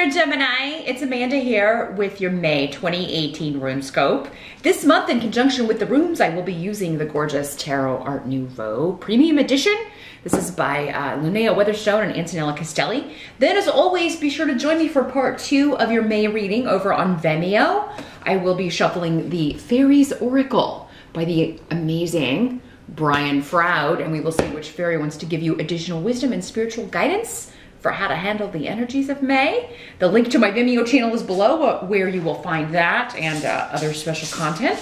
there, Gemini. It's Amanda here with your May 2018 RuneScope. This month, in conjunction with the runes, I will be using the gorgeous Tarot Art Nouveau Premium Edition. This is by Linnea Weatherstone and Antonella Castelli. Then, as always, be sure to join me for part 2 of your May reading over on Vimeo. I will be shuffling the Fairies Oracle by the amazing Brian Froud, and we will see which fairy wants to give you additional wisdom and spiritual guidance for how to handle the energies of May. The link to my Vimeo channel is below, where you will find that and other special content.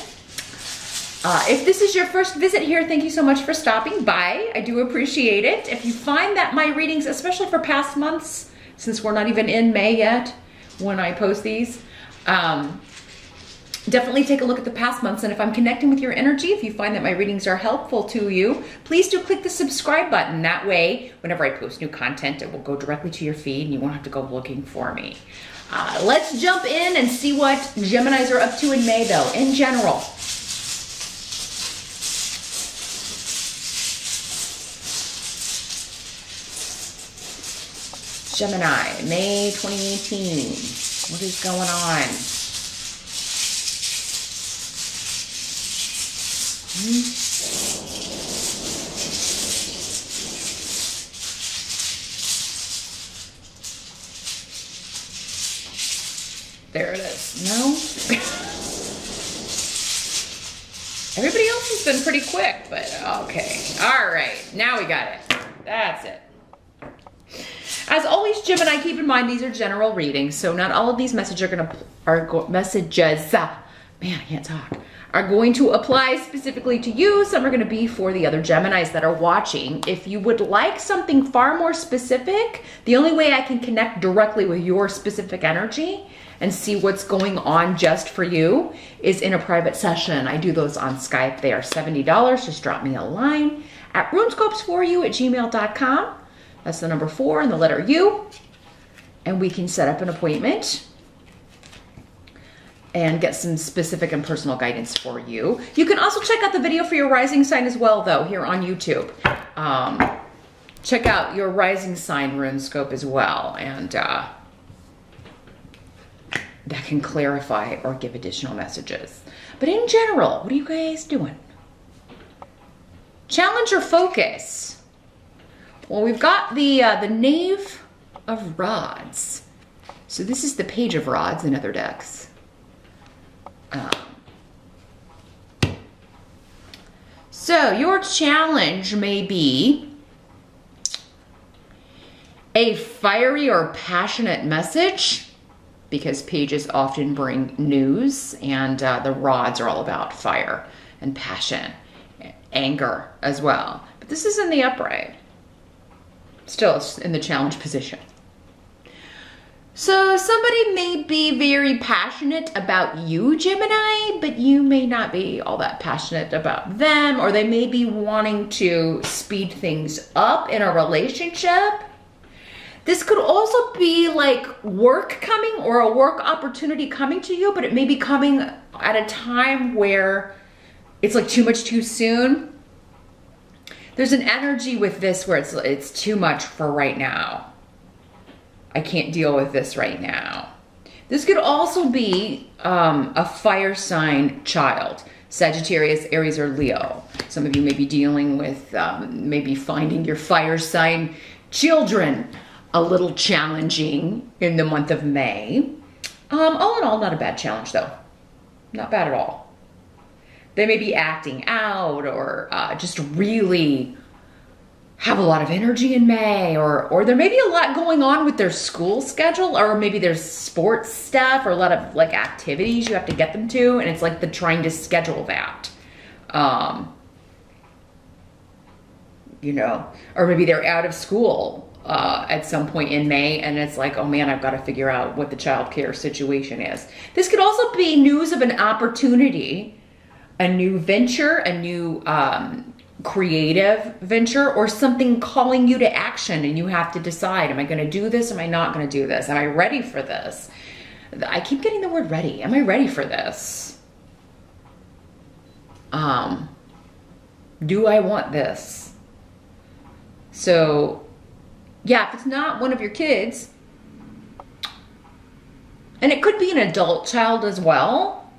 If this is your first visit here, thank you so much for stopping by. I do appreciate it. If you find that my readings, especially for past months, since we're not even in May yet when I post these, definitely take a look at the past months, and if I'm connecting with your energy, if you find that my readings are helpful to you, please do click the subscribe button. That way, whenever I post new content, it will go directly to your feed and you won't have to go looking for me. Let's jump in and see what Geminis are up to in May, though, in general. Gemini, May 2018. What is going on? There it is. No? Everybody else has been pretty quick, but okay. All right, now we got it. That's it. As always, Gemini, keep in mind these are general readings, so not all of these messages man, I can't talk, are going to apply specifically to you. Some are going to be for the other Geminis that are watching. If you would like something far more specific, the only way I can connect directly with your specific energy and see what's going on just for you is in a private session. I do those on Skype. They are $70. Just drop me a line at runescopes4u@gmail.com. That's the number 4 and the letter U. And we can set up an appointment and get some specific and personal guidance for you. You can also check out the video for your rising sign as well, though, here on YouTube. Check out your rising sign RuneScope as well, and that can clarify or give additional messages. But in general, what are you guys doing? Challenge or focus? Well, we've got the Knave of Rods. So this is the Page of Rods in other decks. So your challenge may be a fiery or passionate message, because pages often bring news, and the rods are all about fire and passion, anger as well. But this is in the upright. Still in the challenge position. So somebody may be very passionate about you, Gemini, but you may not be all that passionate about them, or they may be wanting to speed things up in a relationship. This could also be like work coming, or a work opportunity coming to you, but it may be coming at a time where it's like too much too soon. There's an energy with this where it's too much for right now. I can't deal with this right now. This could also be a fire sign child, Sagittarius, Aries, or Leo. Some of you may be dealing with maybe finding your fire sign children a little challenging in the month of May. All in all, not a bad challenge though. Not bad at all. They may be acting out, or just really have a lot of energy in May, or there may be a lot going on with their school schedule, or maybe there's sports stuff, or a lot of like activities you have to get them to, and it's like the trying to schedule that. You know, or maybe they're out of school at some point in May, and it's like, oh man, I've got to figure out what the childcare situation is. This could also be news of an opportunity, a new venture, a new creative venture, or something calling you to action, and you have to decide, am I going to do this? Am I not going to do this? Am I ready for this? I keep getting the word ready. Am I ready for this? Do I want this? So, yeah, if it's not one of your kids, And it could be an adult child as well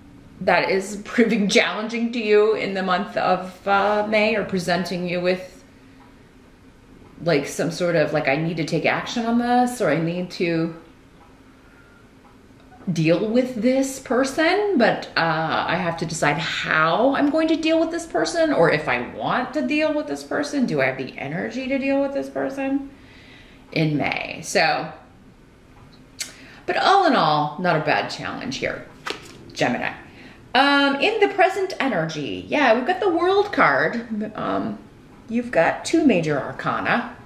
that is proving challenging to you in the month of May, or presenting you with like some sort of like, I need to take action on this, or I need to deal with this person, but I have to decide how I'm going to deal with this person, or if I want to deal with this person. Do I have the energy to deal with this person in May? So, but all in all, not a bad challenge here, Gemini. In the present energy, yeah, we've got the World card. You've got 2 major arcana.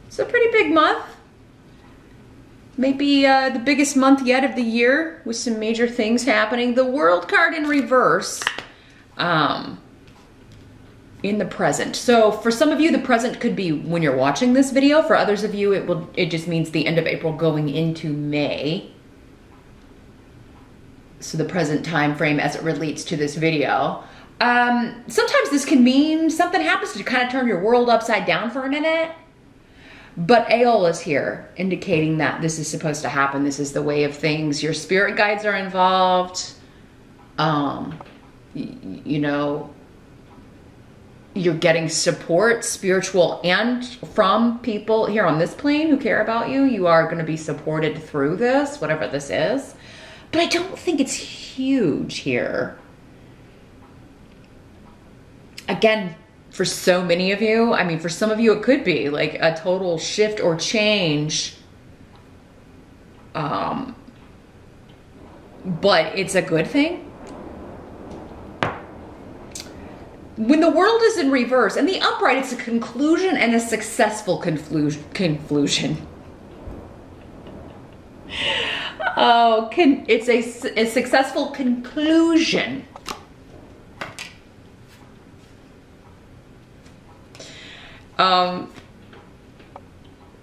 It's a pretty big month. Maybe the biggest month yet of the year, with some major things happening. The World card in reverse in the present. So for some of you, the present could be when you're watching this video. For others of you, it just means the end of April going into May. So the present time frame as it relates to this video. Sometimes this can mean something happens to kind of turn your world upside down for a minute. But Aeol is here, indicating that this is supposed to happen. This is the way of things. Your spirit guides are involved. You know, you're getting support, spiritual and from people here on this plane who care about you. You are going to be supported through this, whatever this is. But I don't think it's huge here. Again, for so many of you, I mean, for some of you, it could be like a total shift or change. But it's a good thing. When the world is in reverse and the upright, it's a conclusion and a successful conclusion. Oh, it's a successful conclusion.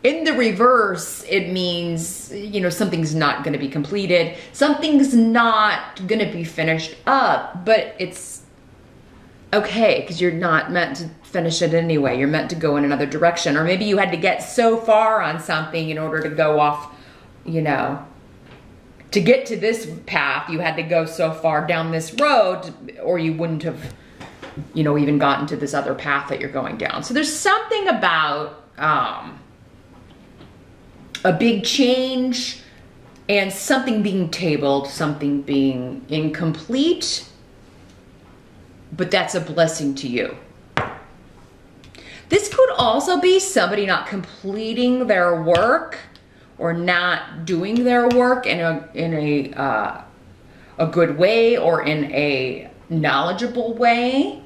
In the reverse, it means, you know, something's not going to be completed. Something's not going to be finished up, but it's okay because you're not meant to finish it anyway. You're meant to go in another direction. Or maybe you had to get so far on something in order to go off, you know, to get to this path, you had to go so far down this road, or you wouldn't have, you know, even gotten to this other path that you're going down. So there's something about a big change and something being tabled, something being incomplete, but that's a blessing to you. This could also be somebody not completing their work or not doing their work in a good way or in a knowledgeable way,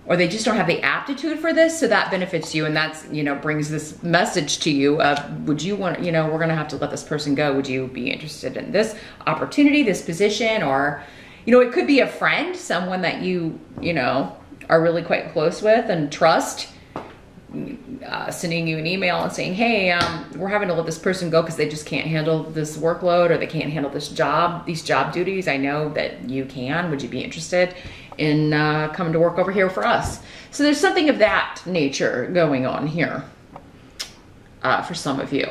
or they just don't have the aptitude for this, so that benefits you, and that's, you know, brings this message to you of, would you want, you know, we're gonna have to let this person go. Would you be interested in this opportunity, this position? Or, you know, it could be a friend, someone that you know, are really quite close with and trust, sending you an email and saying, hey, we're having to let this person go because they just can't handle this workload, or they can't handle this job, these job duties. I know that you can. Would you be interested in coming to work over here for us? So there's something of that nature going on here for some of you.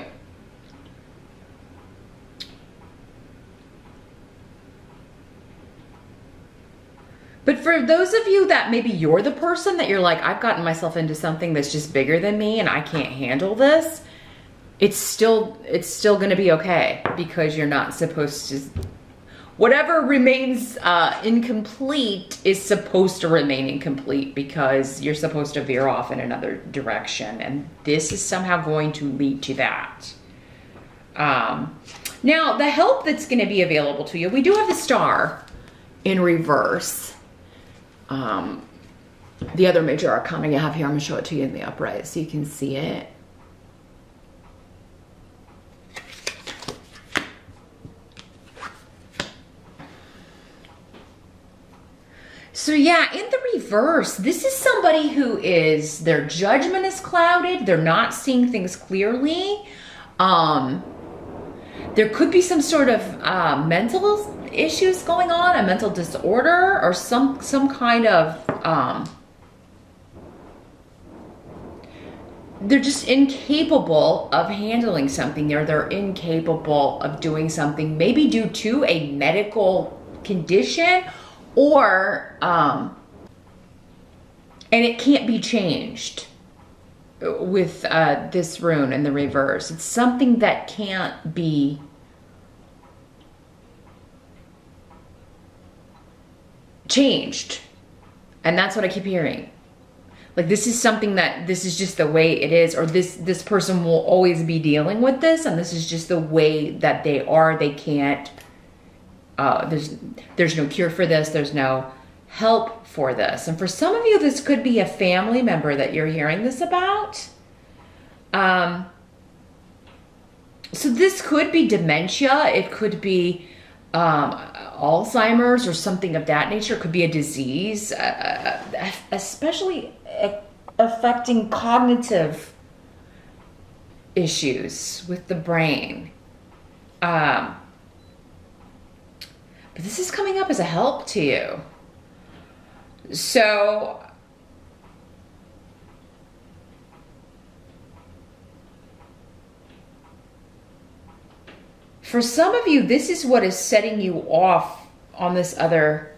But for those of you that maybe you're the person that you're like, I've gotten myself into something that's just bigger than me and I can't handle this, it's still going to be okay, because you're not supposed to, whatever remains incomplete is supposed to remain incomplete, because you're supposed to veer off in another direction, and this is somehow going to lead to that. Now, the help that's going to be available to you, we do have the Star in reverse. The other major arcana you have here, I'm going to show it to you in the upright so you can see it. So yeah, in the reverse, this is somebody who is, their judgment is clouded. They're not seeing things clearly. There could be some sort of mental issues going on, a mental disorder, or some kind of they're just incapable of handling something. They're incapable of doing something, maybe due to a medical condition, or and it can't be changed with this rune in the reverse. It's something that can't be changed, and that's what I keep hearing. Like, this is something that, this is just the way it is, or this person will always be dealing with this, and this is just the way that they are. They can't, there's no cure for this. There's no help for this. And for some of you, this could be a family member that you're hearing this about. So this could be dementia. It could be Alzheimer's or something of that nature. It could be a disease, especially affecting cognitive issues with the brain. But this is coming up as a help to you. So for some of you, this is what is setting you off on this other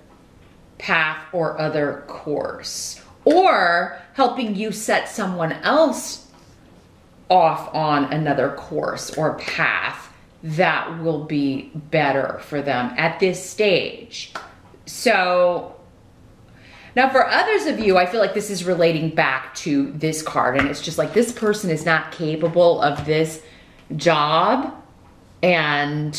path or other course, or helping you set someone else off on another course or path that will be better for them at this stage. So now for others of you, I feel like this is relating back to this card, and it's just like this person is not capable of this job, and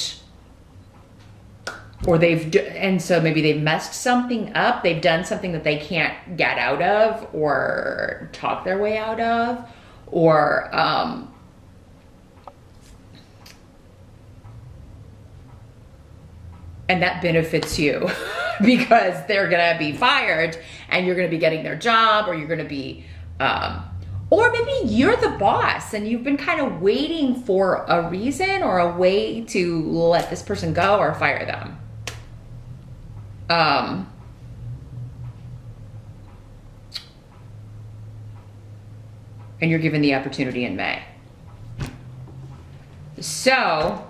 so maybe they've messed something up. They've done something that they can't get out of or talk their way out of, or and that benefits you because they're gonna be fired and you're gonna be getting their job, or you're gonna be or maybe you're the boss and you've been kind of waiting for a reason or a way to let this person go or fire them. And you're given the opportunity in May. So,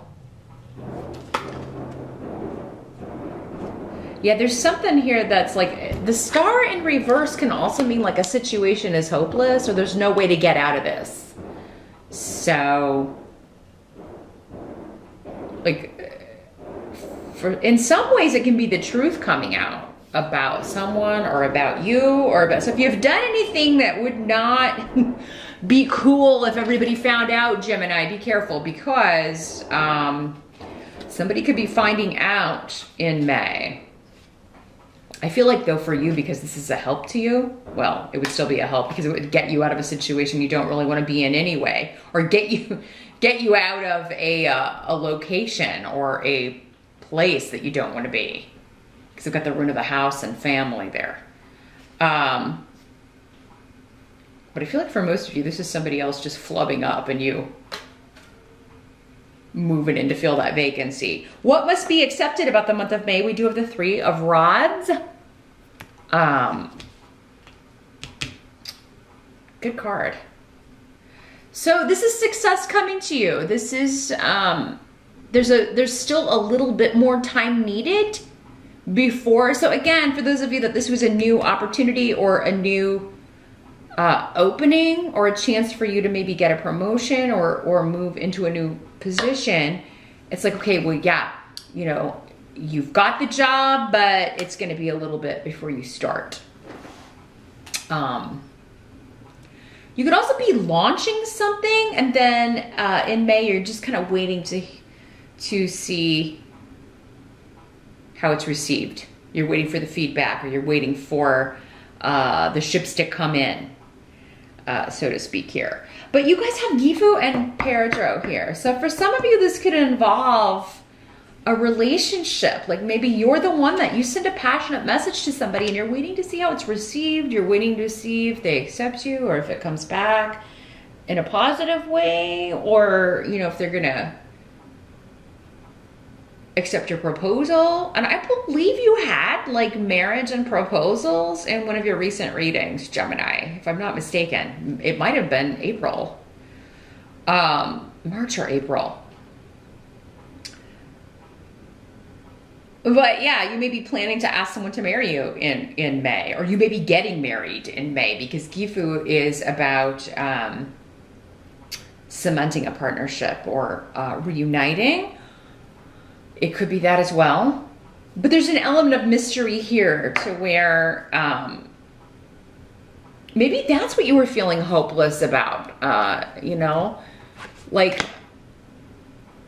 yeah, there's something here that's like, the star in reverse can also mean like a situation is hopeless, or there's no way to get out of this. So, like, in some ways it can be the truth coming out about someone or about you, or about, so if you've done anything that would not be cool if everybody found out, Gemini, be careful, because somebody could be finding out in May. I feel like though for you, because this is a help to you, well, it would still be a help because it would get you out of a situation you don't really want to be in anyway, or get you out of a location or a place that you don't want to be, because I've got the rune of the house and family there. But I feel like for most of you, this is somebody else just flubbing up and you moving in to fill that vacancy. What must be accepted about the month of May? We do have the Three of Rods. Good card. So this is success coming to you. This is, there's still a little bit more time needed before. So again, for those of you that this was a new opportunity or a new opening, or a chance for you to maybe get a promotion or move into a new position, it's like, okay, well, yeah, you know, you've got the job, but it's going to be a little bit before you start. You could also be launching something, and then in May you're just kind of waiting to see how it's received. You're waiting for the feedback, or you're waiting for the ships to come in, so to speak here. But you guys have Gifu and Peridro here. So for some of you, this could involve a relationship. Like maybe you're the one that you send a passionate message to somebody and you're waiting to see how it's received. You're waiting to see if they accept you, or if it comes back in a positive way, or, you know, if they're gonna accept your proposal. And I believe you had like marriage and proposals in one of your recent readings, Gemini, if I'm not mistaken. It might have been April, March or April. But yeah, you may be planning to ask someone to marry you in May, or you may be getting married in May, because Gifu is about cementing a partnership or reuniting. It could be that as well. But there's an element of mystery here to where maybe that's what you were feeling hopeless about, you know? Like,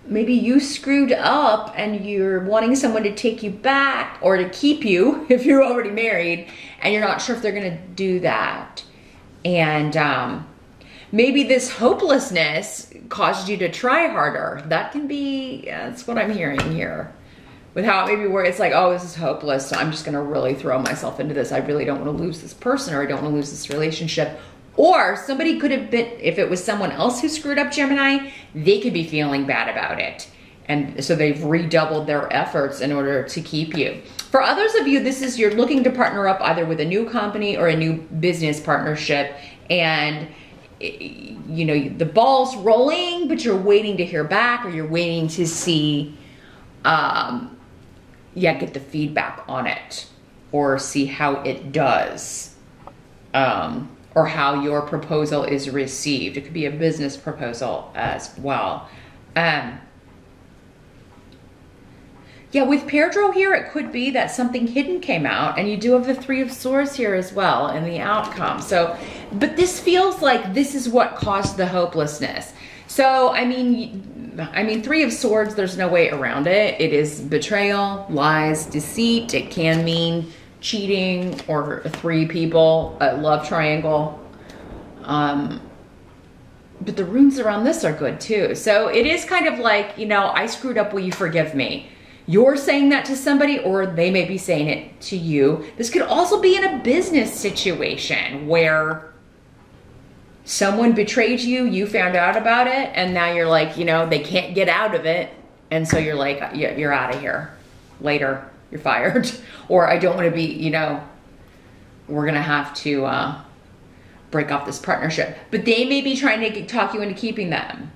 maybe you screwed up and you're wanting someone to take you back or to keep you if you're already married, and you're not sure if they're gonna do that. And maybe this hopelessness caused you to try harder. That can be, that's what I'm hearing here. With how it maybe where it's like, oh, this is hopeless, so I'm just gonna really throw myself into this. I really don't wanna lose this person, or I don't wanna lose this relationship. Or somebody could have been, if it was someone else who screwed up Gemini, they could be feeling bad about it. And so they've redoubled their efforts in order to keep you. For others of you, this is, you're looking to partner up either with a new company or a new business partnership, and you know, the ball's rolling, but you're waiting to hear back, or you're waiting to see, get the feedback on it, or see how it does. Or how your proposal is received. It could be a business proposal as well. Yeah, with pair draw here, it could be that something hidden came out, and you do have the Three of Swords here as well in the outcome. So, but this feels like this is what caused the hopelessness. So, I mean, Three of Swords, there's no way around it. It is betrayal, lies, deceit. It can mean cheating, or three people, a love triangle. But the runes around this are good too. So it is kind of like, you know, I screwed up, will you forgive me? You're saying that to somebody, or they may be saying it to you. This could also be in a business situation where someone betrayed you, you found out about it, and now you're like, you know, they can't get out of it. And so you're like, you're out of here. Later, you're fired. Or I don't want to be, you know, we're going to have to break off this partnership. But they may be trying to talk you into keeping them.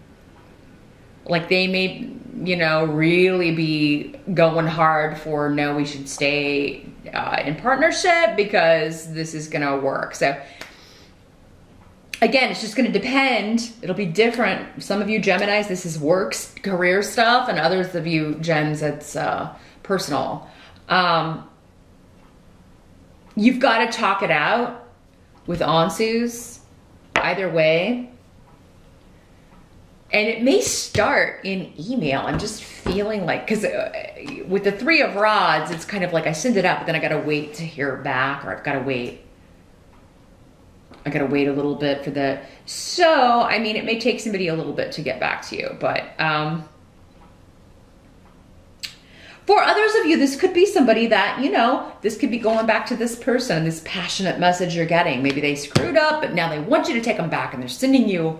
Like they may, you know, really be going hard for, no, we should stay in partnership because this is going to work. So again, it's just going to depend. It'll be different. Some of you Geminis, this is works, career stuff, and others of you Gems, it's personal. You've got to talk it out with Ansus, either way. And it may start in email. I'm just feeling like, because with the Three of Rods, it's kind of like I send it out, but then I got to wait to hear back, or I've got to wait. I got to wait a little bit for the, so, I mean, it may take somebody a little bit to get back to you, but, for others of you, this could be somebody that, you know, this could be going back to this person, this passionate message you're getting. Maybe they screwed up, but now they want you to take them back, and they're sending you,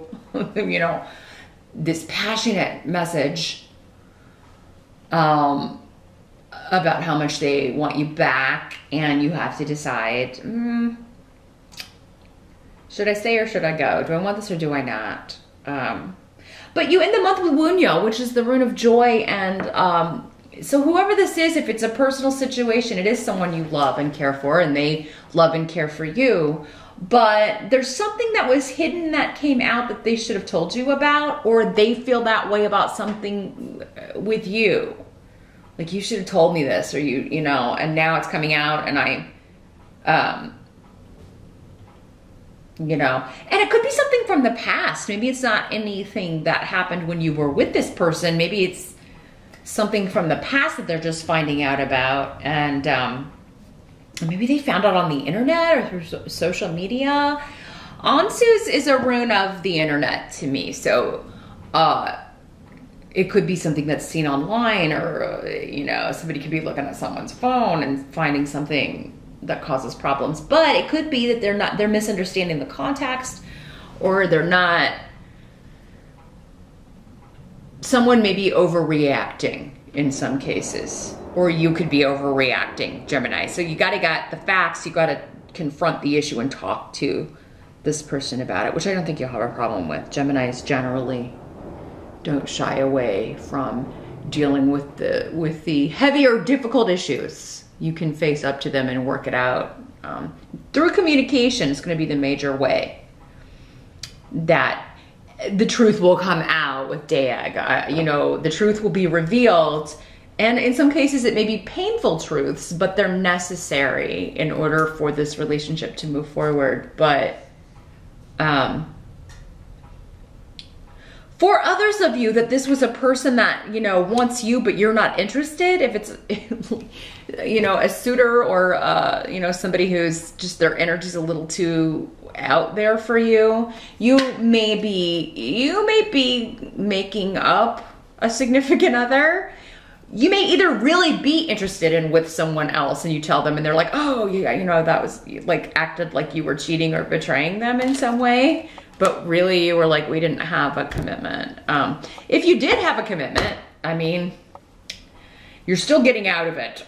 you know, this passionate message about how much they want you back, and you have to decide, should I stay or should I go? Do I want this or do I not? But you end the month with Wunyo, which is the rune of joy, and so whoever this is, if it's a personal situation, it is someone you love and care for, and they love and care for you. But there's something that was hidden that came out that they should have told you about, or they feel that way about something with you. Like, you should have told me this, or you know, and now it's coming out, and I, you know, and it could be something from the past. Maybe it's not anything that happened when you were with this person. Maybe it's something from the past that they're just finding out about, and maybe they found out on the internet or through social media. Ansus is a rune of the internet to me, so it could be something that's seen online, or you know, somebody could be looking at someone's phone and finding something that causes problems. But it could be that they're misunderstanding the context, or they're not. Someone may be overreacting in some cases. Or you could be overreacting, Gemini. So you gotta got the facts, you gotta confront the issue and talk to this person about it, which I don't think you'll have a problem with. Geminis generally don't shy away from dealing with the heavier, difficult issues. You can face up to them and work it out. Through communication is gonna be the major way that the truth will come out with Daeg. You know, the truth will be revealed. And in some cases it may be painful truths, but they're necessary in order for this relationship to move forward. But for others of you that this was a person that, you know, wants you, but you're not interested, if it's, you know, a suitor or, you know, somebody who's just, their energy's a little too out there for you, you may be making up a significant other. You may either really be interested in with someone else and you tell them and they're like, oh yeah, you know, that was like, acted like you were cheating or betraying them in some way, but really you were like, we didn't have a commitment. If you did have a commitment, I mean, you're still getting out of it.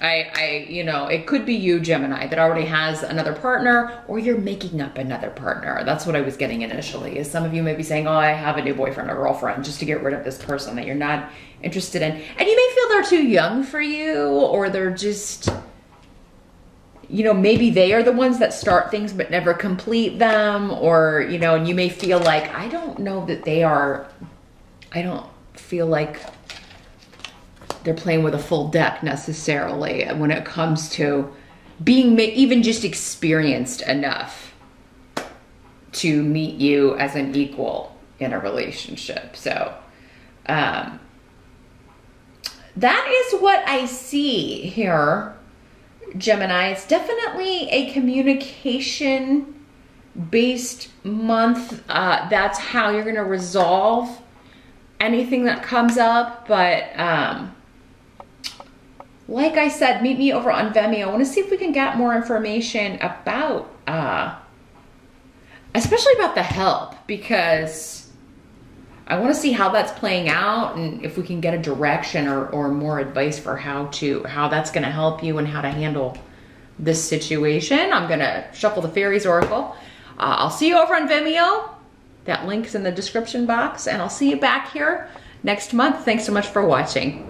You know, it could be you, Gemini, that already has another partner, or you're making up another partner. That's what I was getting initially, is some of you may be saying, oh, I have a new boyfriend or girlfriend, just to get rid of this person that you're not interested in. And you may feel they're too young for you, or they're just, you know, maybe they are the ones that start things but never complete them, or, you know, and you may feel like, I don't know that they are, I don't feel like they're playing with a full deck necessarily when it comes to being even just experienced enough to meet you as an equal in a relationship. So that is what I see here, Gemini. It's definitely a communication based month. That's how you're going to resolve anything that comes up. But like I said, meet me over on Vimeo. I want to see if we can get more information about, especially about the help, because I want to see how that's playing out and if we can get a direction or more advice for how that's going to help you and how to handle this situation. I'm going to shuffle the Fairies Oracle. I'll see you over on Vimeo. That link is in the description box, and I'll see you back here next month. Thanks so much for watching.